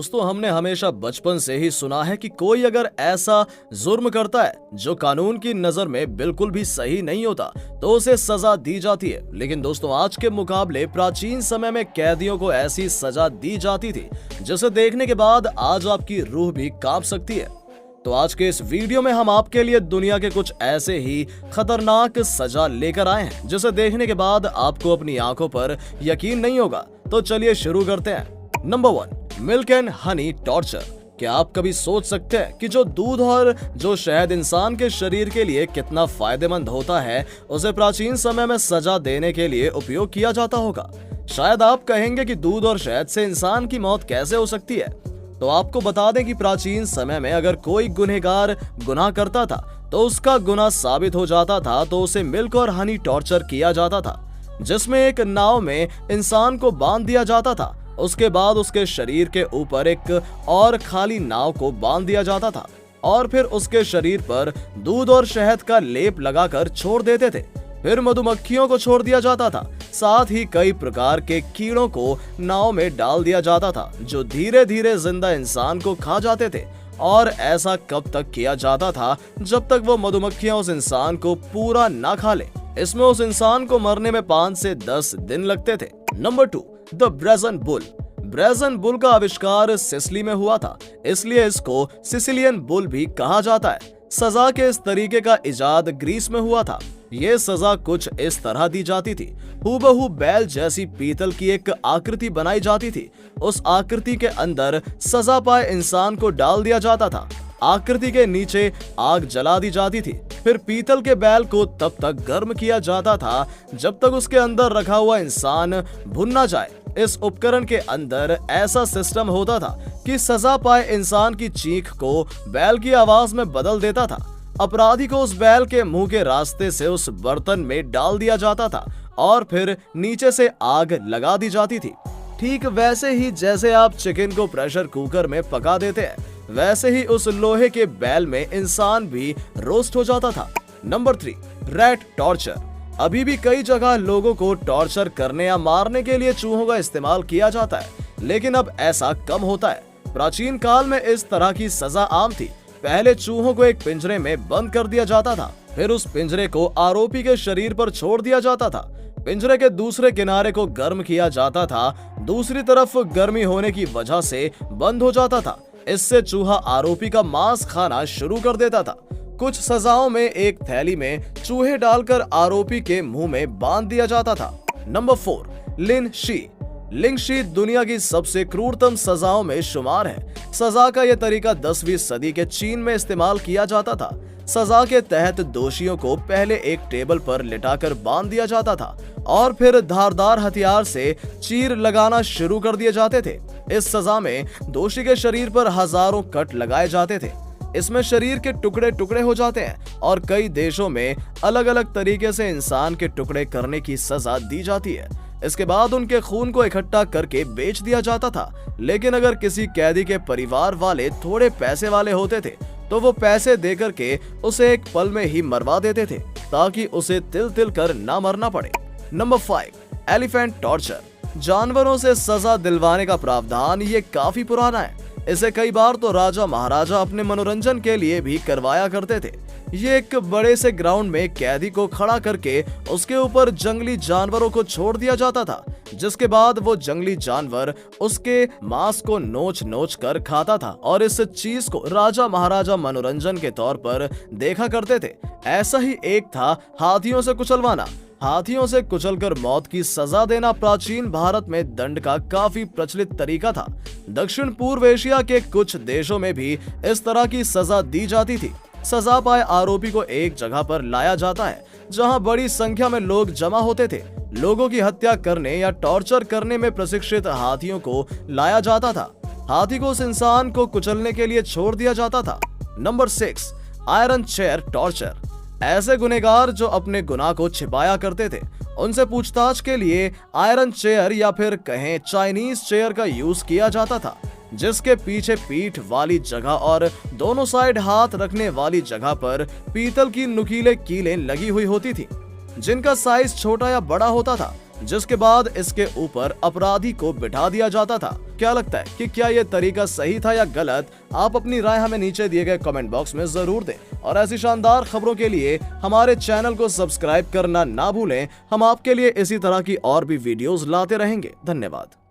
दोस्तों हमने हमेशा बचपन से ही सुना है कि कोई अगर ऐसा जुर्म करता है जो कानून की नजर में बिल्कुल भी सही नहीं होता तो उसे सजा दी जाती है। लेकिन दोस्तों आज के मुकाबले प्राचीन समय में कैदियों को ऐसी सजा दी जाती थी जिसे देखने के बाद आज आपकी रूह भी कांप सकती है। तो आज के इस वीडियो में हम आपके लिए दुनिया के कुछ ऐसे ही खतरनाक सजा लेकर आए हैं जिसे देखने के बाद आपको अपनी आंखों पर यकीन नहीं होगा। तो चलिए शुरू करते हैं। Number 1, milk and honey torture. क्या आप कभी सोच सकते हैं कि जो दूध और जो शहद इंसान के शरीर के लिए कितना फायदेमंद होता है उसे प्राचीन समय में सजा देने के लिए उपयोग किया जाता होगा। शायद आप कहेंगे कि दूध और शहद से इंसान की मौत कैसे हो सकती है। तो आपको बता दें कि प्राचीन समय में अगर कोई गुनहगार गुनाह करता था तो उसका गुनाह साबित हो जाता था तो उसे मिल्क और हनी टॉर्चर किया जाता था, जिसमें एक नाव में इंसान को बांध दिया जाता था। उसके बाद उसके शरीर के ऊपर एक और खाली नाव को बांध दिया जाता था और फिर उसके शरीर पर दूध और शहद का लेप लगाकर छोड़ देते थे। फिर मधुमक्खियों को छोड़ दिया जाता था, साथ ही कई प्रकार के कीड़ों को नाव में डाल दिया जाता था जो धीरे धीरे जिंदा इंसान को खा जाते थे। और ऐसा कब तक किया जाता था जब तक वो मधुमक्खियां उस इंसान को पूरा ना खा ले। इसमें उस इंसान को मरने में 5 से 10 दिन लगते थे। Number 2, the brazen bull. Brazen bull का आविष्कार सिसिली में हुआ था, इसलिए इसको सिसिलियन बुल भी कहा जाता है। सजा के इस तरीके का इजाद ग्रीस में हुआ था। ये सजा कुछ इस तरह दी जाती थी। हूबहू बैल जैसी पीतल की एक आकृति बनाई जाती थी। उस आकृति के अंदर सजा पाए इंसान को डाल दिया जाता था। आकृति के नीचे आग जला दी जाती थी। फिर पीतल के बैल को तब तक गर्म किया जाता था जब तक उसके अंदर रखा हुआ इंसान भुन ना जाए। इस उपकरण के अंदर ऐसा सिस्टम होता था कि सजा पाए इंसान की चीख को बैल की आवाज में बदल देता था। अपराधी को उस बैल के मुंह के रास्ते से उस बर्तन में डाल दिया जाता था और फिर नीचे से आग लगा दी जाती थी। ठीक वैसे ही जैसे आप चिकन को प्रेशर कुकर में पका देते हैं, वैसे ही उस लोहे के बैल में इंसान भी रोस्ट हो जाता था। Number 3, rat torture. अभी भी कई जगह लोगों को टॉर्चर करने या मारने के लिए चूहों का इस्तेमाल किया जाता है, लेकिन अब ऐसा कम होता है। प्राचीन काल में इस तरह की सजा आम थी। पहले चूहों को एक पिंजरे में बंद कर दिया जाता था, फिर उस पिंजरे को आरोपी के शरीर पर छोड़ दिया जाता था। पिंजरे के दूसरे किनारे को गर्म किया जाता था, दूसरी तरफ गर्मी होने की वजह से बंद हो जाता था। इससे चूहा आरोपी का मांस खाना शुरू कर देता था। कुछ सजाओं में एक थैली में चूहे डालकर आरोपी के मुंह में बांध दिया जाता था। Number 4, Lin Shi. Ling Shi दुनिया की सबसे क्रूरतम सजाओं में शुमार है। सजा का यह तरीका 10वीं सदी के चीन में इस्तेमाल किया जाता था। सजा के तहत दोषियों को पहले एक टेबल पर लिटाकर बांध दिया जाता था और फिर धारदार हथियार से चीर लगाना शुरू कर दिए जाते थे। इस सजा में दोषी के शरीर पर हजारों कट लगाए जाते थे। इसमें शरीर के टुकड़े टुकड़े हो जाते हैं और कई देशों में अलग अलग तरीके से इंसान के टुकड़े करने की सजा दी जाती है। इसके बाद उनके खून को इकट्ठा करके बेच दिया जाता था। लेकिन अगर किसी कैदी के परिवार वाले थोड़े पैसे वाले होते थे तो वो पैसे देकर के उसे एक पल में ही मरवा देते थे ताकि उसे तिल तिल कर ना मरना पड़े। Number 5, elephant torture. जानवरों से सजा दिलवाने का प्रावधान ये काफी पुराना है। इसे कई बार तो राजा महाराजा अपने मनोरंजन के लिए भी करवाया करते थे। ये एक बड़े से ग्राउंड में कैदी को खड़ा करके उसके ऊपर जंगली जानवरों को छोड़ दिया जाता था, जिसके बाद वो जंगली जानवर उसके मांस को नोच नोच कर खाता था और इस चीज को राजा महाराजा मनोरंजन के तौर पर देखा करते थे। ऐसा ही एक था हाथियों से कुचलवाना। हाथियों से कुचलकर मौत की सजा देना प्राचीन भारत में दंड का काफी प्रचलित तरीका था। दक्षिण पूर्व एशिया के कुछ देशों में भी इस तरह की सजा दी जाती थी। सजा पाए आरोपी को एक जगह पर लाया जाता है जहां बड़ी संख्या में लोग जमा होते थे। लोगों की हत्या करने या टॉर्चर करने में प्रशिक्षित हाथियों को लाया जाता था। हाथी को उस इंसान को कुचलने के लिए छोड़ दिया जाता था। Number 6, iron chair torture. ऐसे गुनहगार जो अपने गुनाह को छिपाया करते थे, उनसे पूछताछ के लिए आयरन चेयर या फिर कहें चाइनीज चेयर का यूज किया जाता था, जिसके पीछे पीठ वाली जगह और दोनों साइड हाथ रखने वाली जगह पर पीतल की नुकीले कीलें लगी हुई होती थी, जिनका साइज छोटा या बड़ा होता था। जिसके बाद इसके ऊपर अपराधी को बिठा दिया जाता था। क्या लगता है कि क्या ये तरीका सही था या गलत? आप अपनी राय हमें नीचे दिए गए कमेंट बॉक्स में जरूर दें और ऐसी शानदार खबरों के लिए हमारे चैनल को सब्सक्राइब करना ना भूलें। हम आपके लिए इसी तरह की और भी वीडियोस लाते रहेंगे। धन्यवाद।